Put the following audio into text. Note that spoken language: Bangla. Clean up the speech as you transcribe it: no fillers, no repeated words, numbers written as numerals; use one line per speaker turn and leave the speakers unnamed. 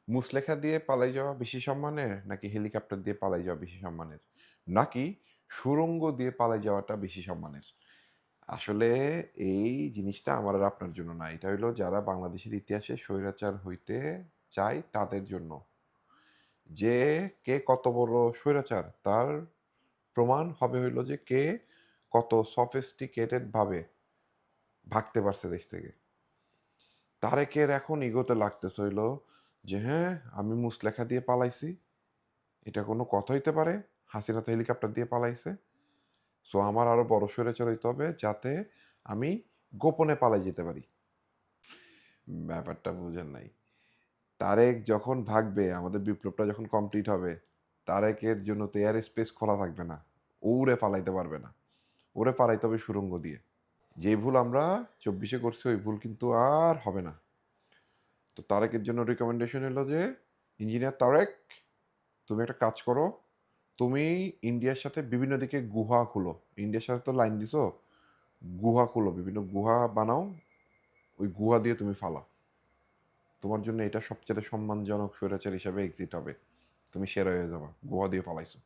মুচলেখা দিয়ে পালাই যাওয়া বেশি সম্মানের? নাকি হেলিকপ্টার দিয়ে পালাই যাওয়া বেশি সম্মানের? নাকি সুড়ঙ্গ দিয়ে পালাই যাওয়াটা বেশি সম্মানের? আসলে এই জিনিসটা আমার আর আপনার জন্য না। এটা হইলো যারা বাংলাদেশের ইতিহাসে স্বৈরাচার হইতে চায় তাদের জন্য। যে কে কত বড় স্বৈরাচার তার প্রমাণ হবে হইলো যে কে কত sophisticated ভাবে ভাগতে পারছে দেশ থেকে। তারেকের এখন ইগোতে লাগতেছে হইলো যে হ্যাঁ, আমি মুচলেখা দিয়ে পালাইছি। এটা কোনো কথা হইতে পারে? হাসিনা তো হেলিকপ্টার দিয়ে পালাইছে। সো আমার আরো বড় স্বৈরাচার হইতে হবে যাতে আমি গোপনে পালাই যেতে পারি। ব্যাপারটা বুঝেন নাই। তারেক যখন ভাগবে, আমাদের বিপ্লবটা যখন কমপ্লিট হবে, তারেকের জন্য তো এয়ার স্পেস খোলা থাকবে না। ও উড়ে পালাইতে পারবে না। ওরে পালাইতে হবে সুড়ঙ্গ দিয়ে। যে ভুল আমরা ২৪-এ করছি ওই ভুল কিন্তু আর হবে না। তো তারেকের জন্য রিকমেন্ডেশন হলো যে, ইঞ্জিনিয়ার তারেক তুমি একটা কাজ করো। তুমি ইন্ডিয়ার সাথে বিভিন্ন দিকে গুহা খুলো। ইন্ডিয়ার সাথে তো লাইন দিছো, গুহা খুলো। বিভিন্ন গুহা বানাও। ওই গুহা দিয়ে তুমি ফালাও। তোমার জন্য এটা সবচেয়ে সম্মানজনক স্বৈরাচার হিসাবে এক্সিট হবে। তুমি সেরা হয়ে যাবা। গুহা দিয়ে ফালাইছো।